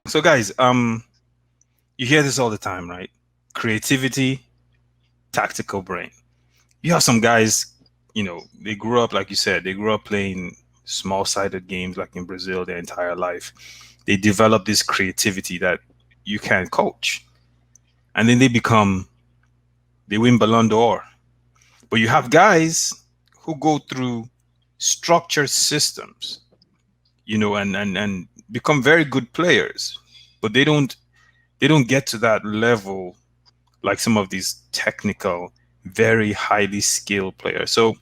So guys, you hear this all the time, right? Creativity, tactical brain. You have some guys, they grew up, like you said, they grew up playing small-sided games like in Brazil their entire life. They develop this creativity that you can't coach. And then they win Ballon d'Or. But you have guys who go through structured systems, and become very good players, but they don't get to that level like some of these technical, very highly skilled players. So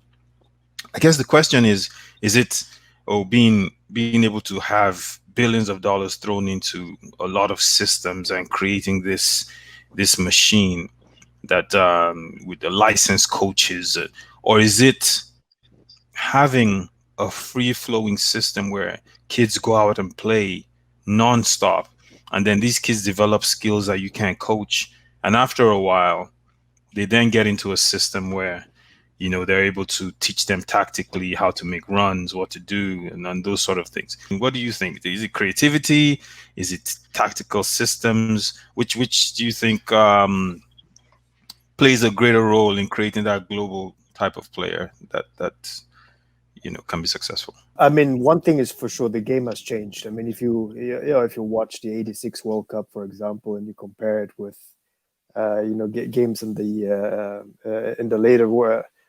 I guess the question is it being able to have billions of dollars thrown into a lot of systems and creating this machine that with the licensed coaches, or is it having a free flowing system where kids go out and play nonstop, and then these kids develop skills that you can't coach, and after a while they then get into a system where they're able to teach them tactically how to make runs, what to do, and those sort of things. What do you think? Is it creativity? Is it tactical systems? Which do you think plays a greater role in creating that global type of player that can be successful? I mean, one thing is for sure, the game has changed. I mean, if you watch the '86 World Cup, for example, and you compare it with games in the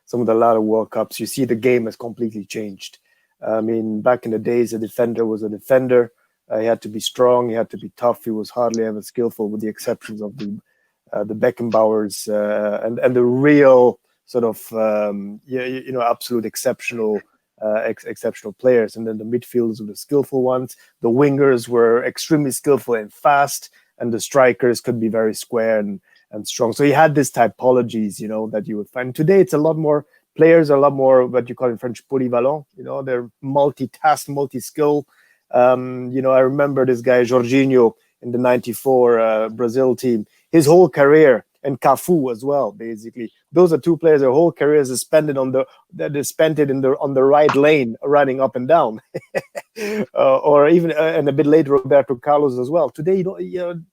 some of the latter World Cups, you see the game has completely changed. I mean, back in the days, a defender was a defender. He had to be strong. He had to be tough. He was hardly ever skillful, with the exceptions of the Beckenbauers and the real sort of absolute exceptional players. And then the midfielders were the skillful ones. The wingers were extremely skillful and fast, and the strikers could be very square and strong. So you had this typologies, that you would find. Today, it's a lot more, players are a lot more what you call in French polyvalent. They're multitask, multi-skill. I remember this guy, Jorginho, in the 94 Brazil team. His whole career, and Cafu as well, basically. Those are two players, their whole careers is spent it on the right lane, running up and down. Or even and a bit later, Roberto Carlos as well. Today,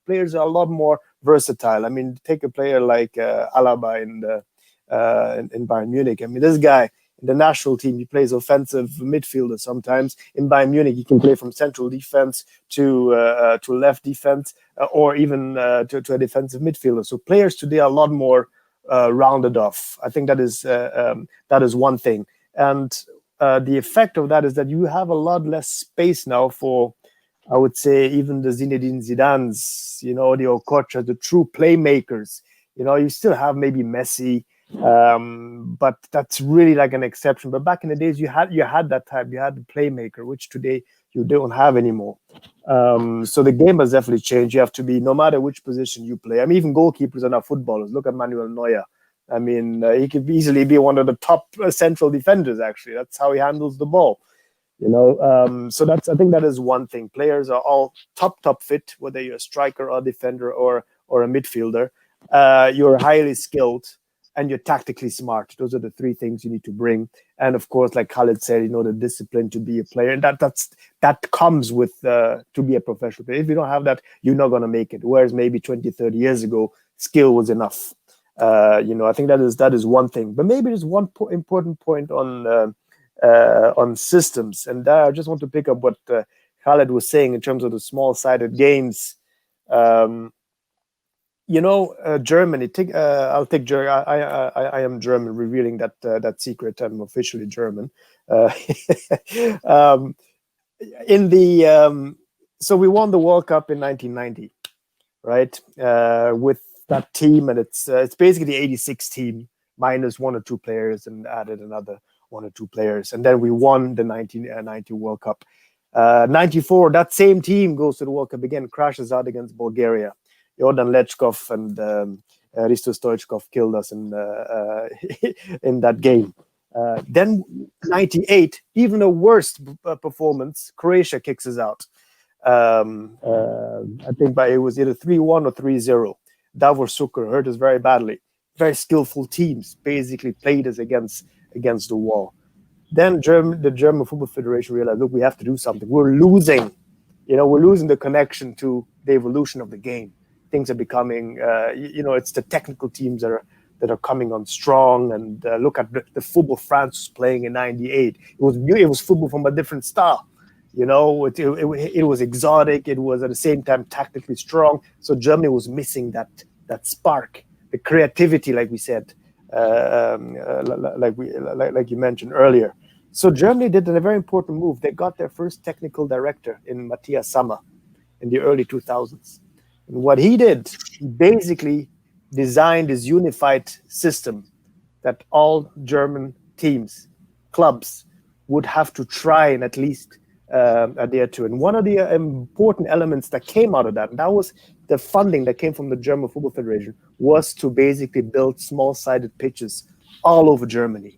players are a lot more versatile. I mean, take a player like Alaba in Bayern Munich. I mean, this guy in the national team, he plays offensive midfielder sometimes. In Bayern Munich, he can play from central defense to left defense, or even to a defensive midfielder. So players today are a lot more rounded off. I think that is one thing. And the effect of that is that you have a lot less space now for, I would say, even the Zinedine Zidanes, the Okocha, the true playmakers. You still have maybe Messi, but that's really like an exception. But back in the days, you had that type. You had the playmaker, which today you don't have anymore. So the game has definitely changed. You have to be, no matter which position you play. I mean, even goalkeepers are not footballers. Look at Manuel Neuer. I mean, he could easily be one of the top central defenders. Actually, that's how he handles the ball. So I think that is one thing. Players are all top fit, whether you're a striker or defender or a midfielder. You're highly skilled and you're tactically smart. Those are the three things you need to bring. And of course, like Khaled said, the discipline to be a player, and that comes with to be a professional player. If you don't have that, you're not going to make it. Whereas maybe 20, 30 years ago, skill was enough. I think that is one thing. But maybe there's one important point on systems, and I just want to pick up what Khaled was saying in terms of the small-sided games. Germany. I'll take Germany. I am German, revealing that secret. I'm officially German. So we won the World Cup in 1990, right? With that team, and it's basically the '86 team minus one or two players, and added another one or two players, and then we won the 1990 World Cup. '94, that same team goes to the World Cup again, crashes out against Bulgaria. Jordan Lechkov and Risto Stoichkov killed us in that game. Then '98, even a worse performance, Croatia kicks us out. I think it was either 3-1 or 3-0. Davor Suker hurt us very badly. Very skillful teams basically played us against the wall. Then the German Football Federation realized, look, we have to do something. We're losing, We're losing the connection to the evolution of the game. Things are becoming, it's the technical teams that are coming on strong. And look at the football France was playing in '98. It was football from a different style. It was exotic. It was at the same time tactically strong. So Germany was missing that spark, the creativity, like we said, like you mentioned earlier. So Germany did a very important move. They got their first technical director in Matthias Sammer in the early 2000s. And what he did, he basically designed this unified system that all German teams, clubs, would have to try and at least adhere to. And one of the important elements that came out of that, and that was the funding that came from the German Football Federation, was to basically build small-sided pitches all over Germany.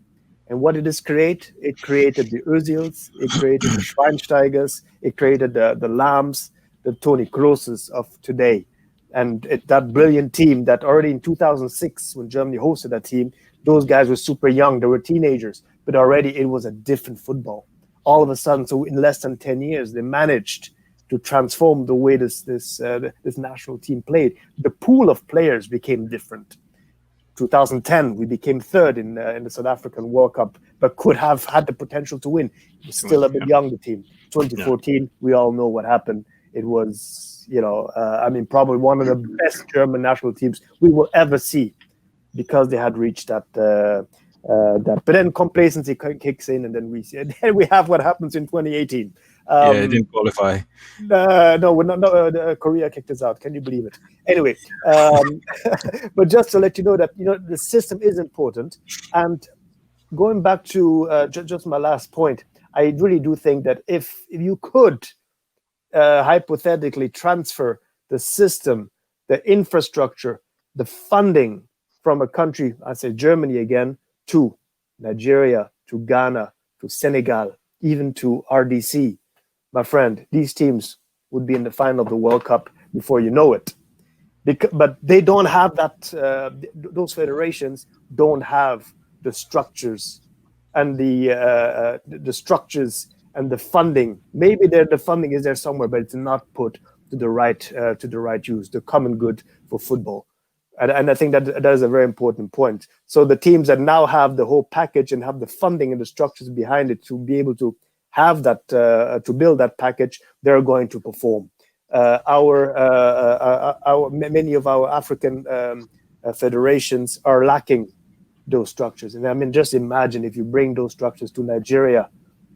And what did this create? It created the Özils, it created the Schweinsteigers, it created the Lahms, the Toni Krooses of today. And that brilliant team that already in 2006, when Germany hosted that team, those guys were super young. They were teenagers, but already it was a different football. All of a sudden, so in less than 10 years, they managed to transform the way this national team played. The pool of players became different. 2010, we became third in the South African World Cup, but could have had the potential to win. It was still a bit young, the team. 2014, we all know what happened. It was, probably one of the best German national teams we will ever see, because they had reached that. But then complacency kicks in, and then we have what happens in 2018. It didn't qualify. No, we're not. No, Korea kicked us out. Can you believe it? Anyway, but just to let you know that the system is important. And going back to just my last point, I really do think that if you could hypothetically transfer the system, the infrastructure, the funding from a country, I say Germany again, to Nigeria, to Ghana, to Senegal, even to RDC, my friend, these teams would be in the final of the World Cup before you know it. But they don't have that. Those federations don't have the structures and the structures and the funding. Maybe the funding is there somewhere, but it's not put to the right use, the common good for football. And I think that is a very important point. So the teams that now have the whole package and have the funding and the structures behind it to be able to have that, to build that package, they're going to perform. Many of our African federations are lacking those structures. And I mean, just imagine if you bring those structures to Nigeria.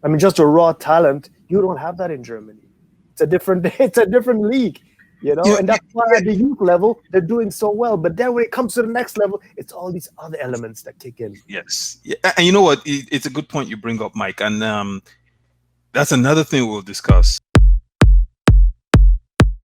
I mean, just a raw talent, you don't have that in Germany. It's a different league. And that's why at the youth level, they're doing so well. But then when it comes to the next level, it's all these other elements that kick in. Yes. Yeah. And you know what? It's a good point you bring up, Mike. And that's another thing we'll discuss.